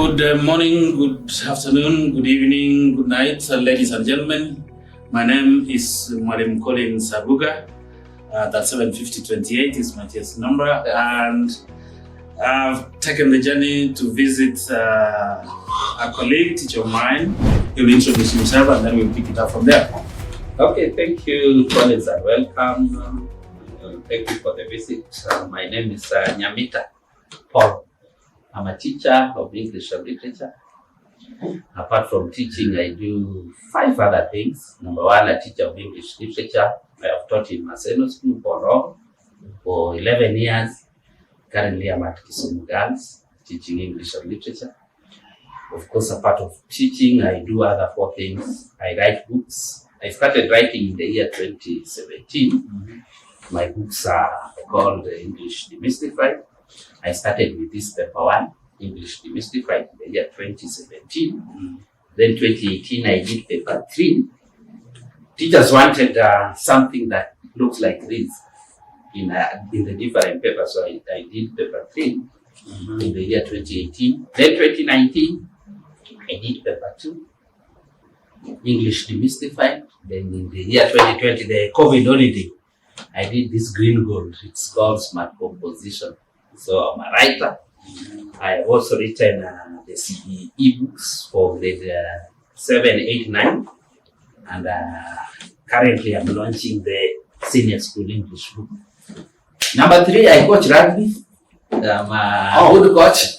Good morning, good afternoon, good evening, good night, ladies and gentlemen. My name is Mwalimu Colin Sabuga. That 75028 is my TS number, and I've taken the journey to visit a colleague, teacher of mine. He'll introduce himself and then we'll pick it up from there. Okay, thank you, colleagues, and welcome. Thank you for the visit. My name is NYAMITA Paul. I'm a teacher of English and literature. Apart from teaching, I do 5 other things. Number 1, a teacher of English literature. I have taught in Maseno School for 11 years. Currently, I'm at Kisumu Girls, teaching English and literature. Of course, apart of teaching, I do other 4 things. I write books. I started writing in the year 2017. My books are called English Demystified. I started with this paper 1, English Demystified, in the year 2017. Then 2018, I did paper 3. Teachers wanted something that looks like this in the different papers, so I did paper 3 in the year 2018. Then 2019, I did paper 2, English Demystified. Then in the year 2020, the COVID holiday, I did this green gold. It's called Smart Composition. So I'm a writer. I have also written the CE ebooks for grade 7, 8, 9. And currently I'm launching the senior school English book. Number 3, I coach rugby. I'm a good coach.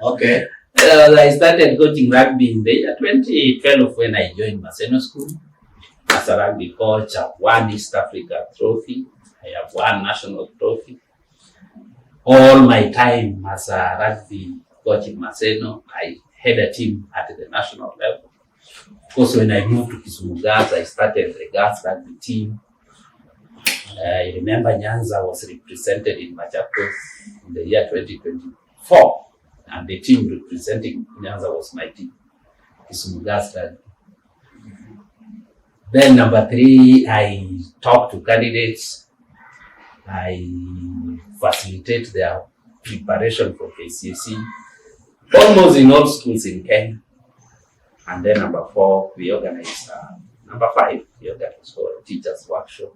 Okay. I started coaching rugby in the year 2012 when I joined Maseno School. As a rugby coach, I've won East Africa trophy. I have won national trophy. All my time as a rugby coach in Maseno, I had a team at the national level. Of course, when I moved to Kisumu Girls, I started the girls rugby team. I remember Nyanza was represented in Machakos in the year 2024. And the team representing Nyanza was my team, Kisumu Girls rugby. Then number 3, I talk to candidates. I facilitate their preparation for KCSE, almost in all schools in Kenya. And then number 4, we organize, number 5, we organize for a teachers workshop,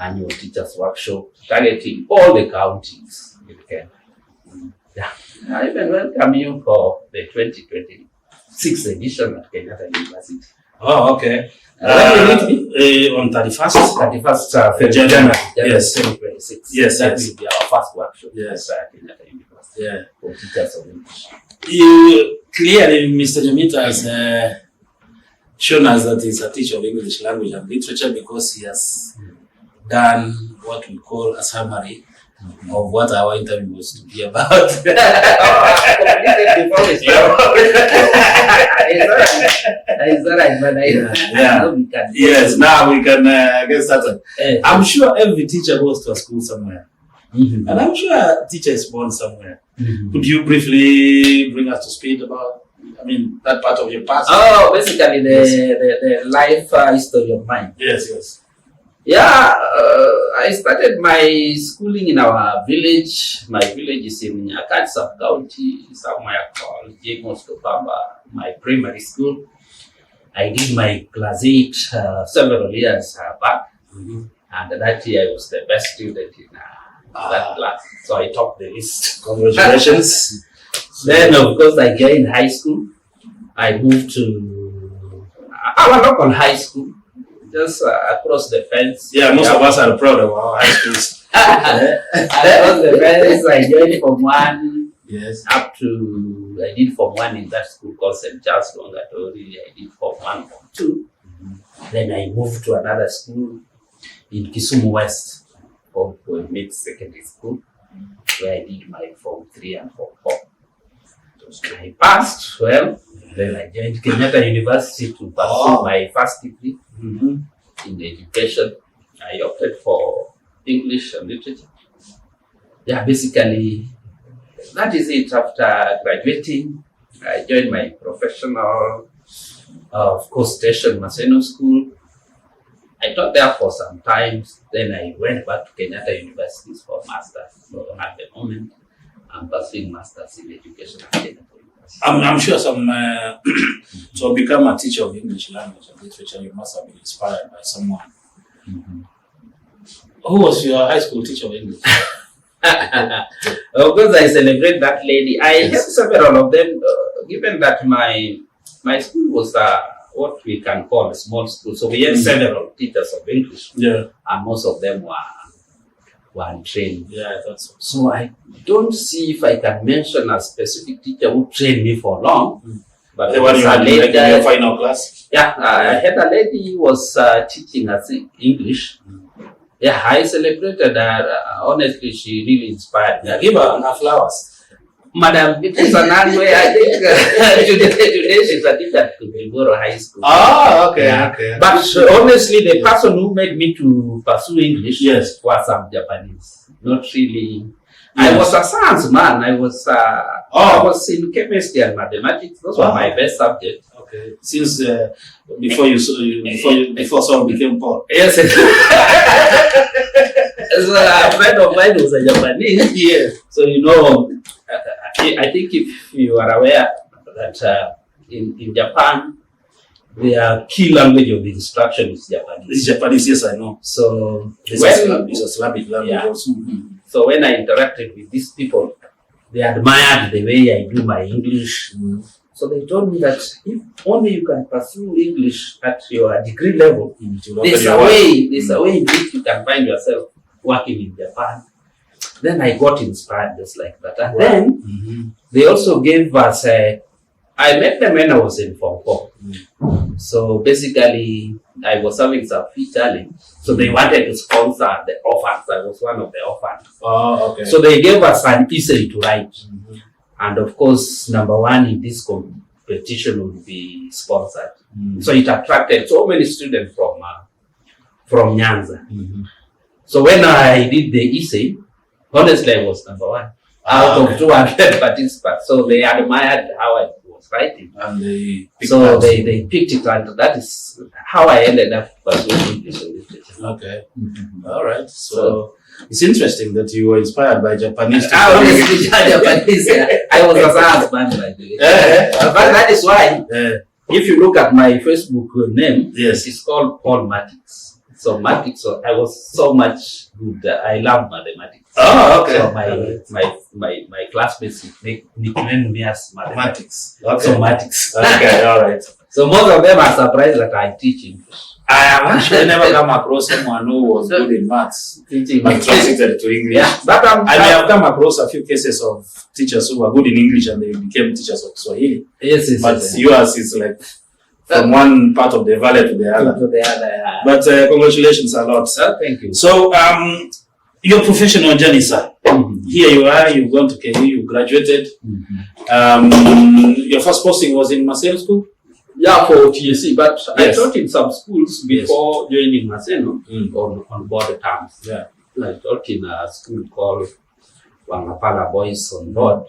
annual teachers workshop, targeting all the counties in Kenya. Yeah. I even welcome you for the 2026 edition at Kenyatta University. Oh, okay. When will it be? On 31st? 31st January. Yes. 2026. Yes, that yes. will be our first workshop. Yes. At Kenyatta University. Yeah. For teachers of English. You clearly, Mr. NYAMITA has shown us that he's a teacher of English language and literature because he has done what we call a summary of what our interview was to be about. Yes, now we can get started. I'm sure every teacher goes to a school somewhere. And I'm sure a teacher is born somewhere. Could you briefly bring us to speed about, that part of your past? Oh, basically the life history of mine. Yes. Yeah, I started my schooling in our village. My village is in Nyakach sub-county, somewhere called Jegmos-Topamba, my primary school. I did my class 8 several years back. And that year I was the best student in that class. So I topped the list. Congratulations. Then, of course, I joined high school. I moved to our local high school. Just across the fence. Yeah, most of us are proud of our high schools. Across the fence, I joined from 1 yes. up to, I did Form 1 in that school called St. Charles Longatori. I did Form 1, Form 2. Then I moved to another school in Kisumu West for mid-secondary school, where I did my Form 3 and Form 4. I passed well. Then I joined Kenyatta University to pursue my first degree in education. I opted for English and literature. Yeah, basically, that is it. After graduating, I joined my professional, of course, station, Maseno School. I taught there for some time. Then I went back to Kenyatta University for master's. So at the moment, I'm pursuing masters in education at Kenya. I'm sure some to become a teacher of English language and literature, you must have been inspired by someone. Mm-hmm. Who was your high school teacher of English? Of course, I celebrate that lady. I have several of them, given that my school was what we can call a small school. So we had several teachers of English. Yeah. And most of them were trained. Yeah, I thought so. So I don't see if I can mention a specific teacher who trained me for long. But the one you had in your final class? Yeah, I had a lady who was teaching us English. Yeah, I celebrated her. Honestly, she really inspired me. Yeah, give her flowers. Madam, it is an annual, I think today she's a teacher at Kubengoro High School. Oh, okay, yeah. Okay. But honestly, the person who made me to pursue English was some Japanese. Not really. Yes. I was a science man. I was in chemistry and mathematics. Those were my best subjects. Okay. Since before Saul became Paul. Yes. So a friend of mine was a Japanese. Yes. So I think if you are aware that in Japan, their key language of instruction is Japanese. It's Japanese, yes, I know. So it's a Slavic language also. So when I interacted with these people, they admired the way I do my English. So they told me that if only you can pursue English at your degree level, there's a way in which you can find yourself working in Japan. Then I got inspired just like that. And then they also gave us I met them when I was in Form 4. So basically, I was having some fee challenge. So they wanted to sponsor the orphans. I was one of the orphans. Oh, okay. So they gave us an essay to write. And of course, number one in this competition would be sponsored. So it attracted so many students from Nyanza. So when I did the essay, honestly, I was number one out of 200 participants. So they admired how I was writing. And they picked it, and that is how I ended up pursuing English and literature. Okay. All right. So it's interesting that you were inspired by Japanese. Japanese. I was a science man, by the way. But that is why, if you look at my Facebook name, it's called Paul Matix. So I was so much good. I love mathematics. Oh, okay. So my classmates nicknamed me as mathematics. Okay. So Matix. Okay, all right. So most of them are surprised that I teach English. I have actually never come across someone who was good in maths teaching but translated to English. Yeah, but I may have come across a few cases of teachers who were good in English and they became teachers of Swahili. Yes. But yours is like from one part of the valley to the other. Yeah. But congratulations a lot. Thank you. So your professional journey, sir. Here you are. You've gone to KU. You graduated. Your first posting was in Maseno School. Yeah, for TSC, but I taught in some schools before joining Maseno on board terms. Yeah. I taught in a school called Wangapala Boys on board.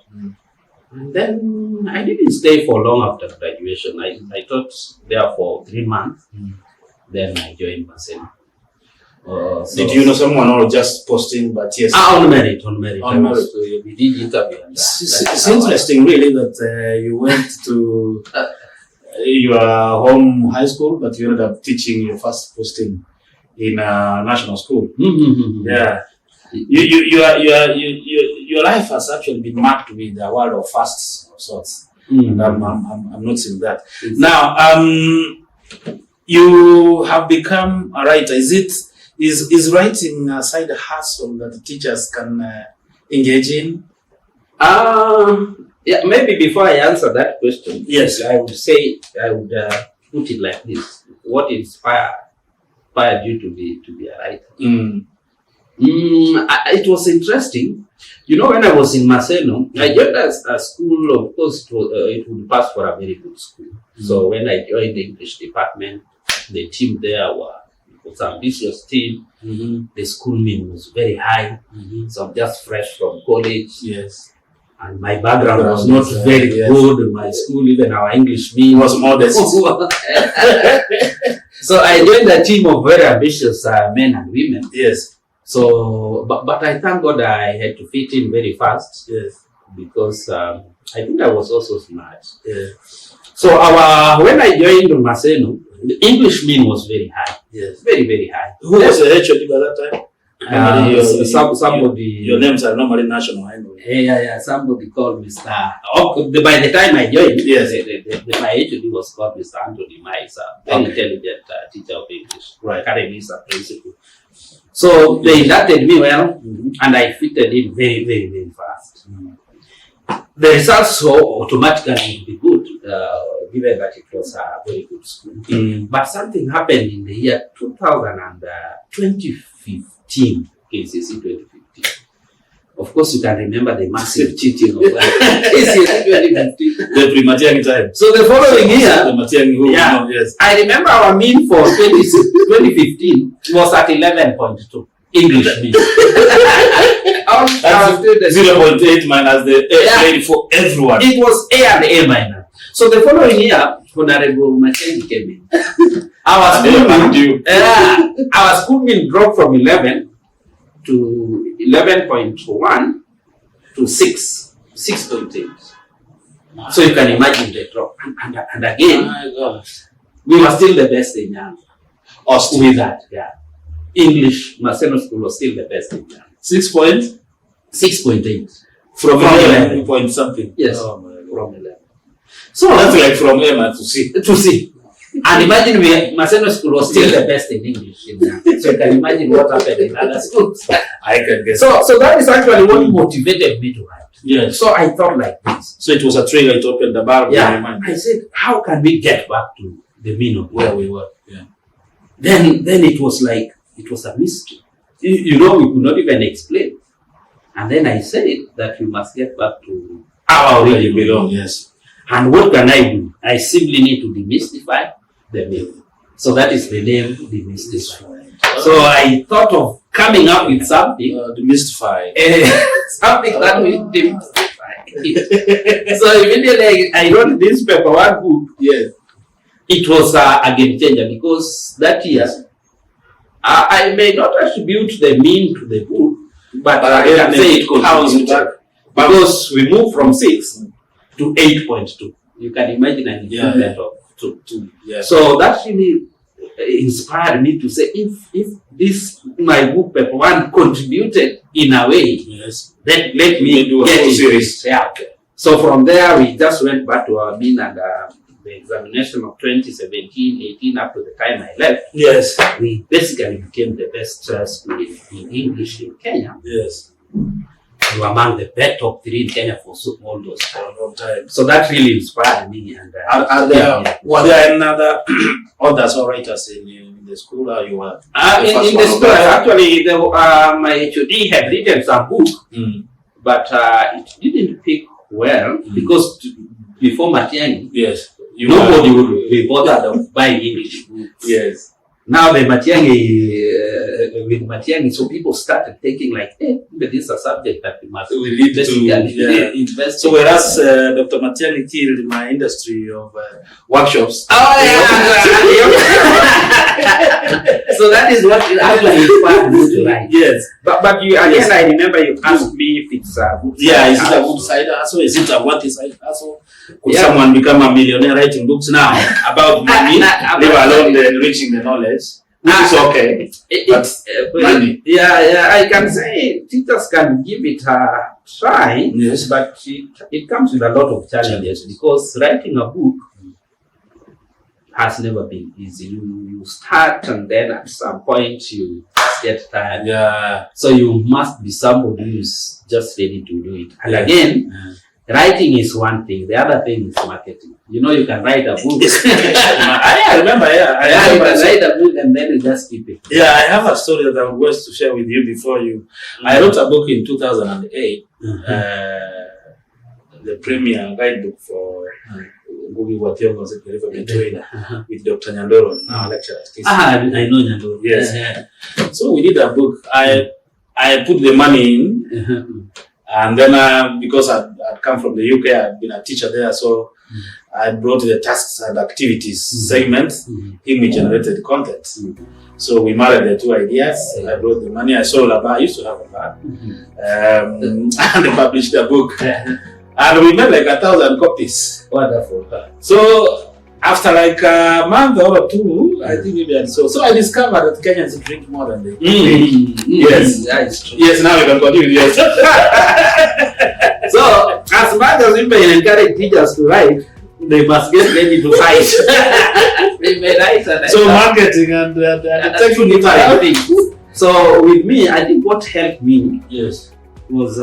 And then I didn't stay for long after graduation. I taught there for 3 months. Then I joined Maseno. Did you know someone or just posting? But yes. On merit. On merit. So we did interview. It's interesting, really, that you went to your home high school, but you ended up teaching your first posting in a national school. Yeah. Your life has actually been marked with a world of firsts of sorts. And I'm noticing that. Now, you have become a writer. Is writing a side hustle that the teachers can engage in? Yeah, maybe before I answer that question, yes, I would put it like this: what inspired you to be a writer? It was interesting. When I was in Maseno, I joined a school. Of course, it would pass for a very good school. So when I joined the English department, the team there was an ambitious team. The school mean was very high. So I'm just fresh from college. Yes. And my background was not very good in my school. Even our English mean was modest. So I joined a team of very ambitious men and women. Yes. So, but I thank God I had to fit in very fast. Yes. because I think I was also smart. Yeah. So when I joined Maseno, the English mean was very high. Yes. Very, very high. Who was the HOD by that time? Somebody. Your names are normally national, I know. Yeah. Somebody called Mr. By the time I joined, yes, my HOD was called Mr. Anthony Maisa, very intelligent teacher of English, right? Academisa principal. So they inducted me well, and I fitted in very, very, very fast. The results so automatically would be good, given that it was a very good school. But something happened in the year 2015, KCSE 2015. Of course, you can remember the massive cheating of KCSE 2015. The pre-Matiang'i time. So the following year, the Matiang'i, yeah, yes. I remember our mean for 2015 was at 11.2. English mean. 0.8 minus the A for everyone. It was A and A minus. So the following year, Honorable Matiang'i came in. Our school mean dropped from 11 to 11.1 to 6.8. So you can imagine the drop. And again, we were still the best in Yanga. With that, yeah. English, Maseno School was still the best in Yanga. 6.8. From 11 point something. Yes. Oh my God. From 11. So that's like from Emma to C. To C. And imagine Maseno School was still the best in English in Yanga. So you can imagine what happened in other schools. I can guess. So that is actually what motivated me to write. Yes. So I thought like this. So it was a trigger, it opened the bar. Yeah. I said, how can we get back to the mean of where we were? Yeah. Then it was like, it was a mystery. We could not even explain. And then I said that we must get back to our where you belong. Yes. And what can I do? I simply need to demystify the myth. So that is the name, Demystify. So I thought of coming up with something. Demystify. Something that will demystify. So immediately I wrote this paper one book. Yes. It was a game changer because that year, I may not attribute the mean to the book, but I can say it contributed because we moved from 6 to 8.2. You can imagine an improvement of 2. Yeah. So that really inspired me to say, if this my book paper one contributed in a way, yes, then let me do a get whole it. series. Yeah. So from there we just went back to our mean and the examination of 2017-18 up to the time I left. Yes. We basically became the best school in English in Kenya. Yes. We were among the best top 3 in Kenya for all those times. So that really inspired me. And were there any other authors or writers in the school, or you were in the school? Actually, my HOD had written some book, but it didn't pick well because before Matiang'i, yes, nobody would be bothered of buying English books. Yes. Now the with Matiang'i, so people started thinking like, hey, but this is a subject that we must need to invest. So whereas Dr. Matiang'i killed my industry of workshops. Oh yeah. So that is what actually inspired me to write. Yes. But you again, I remember you asked me if it's a good side. Yeah, is it a good side also? Is it a worthy side also? Could someone become a millionaire writing books now about money, leave alone the enriching the knowledge? It's okay. Money. Yeah, I can say teachers can give it a try, yes, but it comes with a lot of challenges because writing a book has never been easy. You start and then at some point you get tired. Yeah. So you must be somebody who is just ready to do it. And again, writing is one thing. The other thing is marketing. You can write a book. I remember, you can write a book and then you just keep it. Yeah, I have a story that I was to share with you before you. I wrote a book in 2008, the premier guidebook for Ngugi wa Thiong'o with Dr. Nyandoro, now lecturer at KCSE. I know Nyandoro. Yes. So we did a book. I put the money in. And then, because I'd come from the UK, I'd been a teacher there, so I brought the tasks and activities segment, image-generated content. So we married the two ideas. I brought the money. I sold a bar. I used to have a bar. And I published a book. And we made like 1,000 copies. Wonderful. So after like a month or two, I think maybe so I discovered that Kenyans drink more than they drink. Yes. That is true. Yes, now we can continue. Yes. So, as much as we may encourage teachers to write, they must get ready to fight. They may write and so marketing and taking it out. So with me, I think what helped me yes was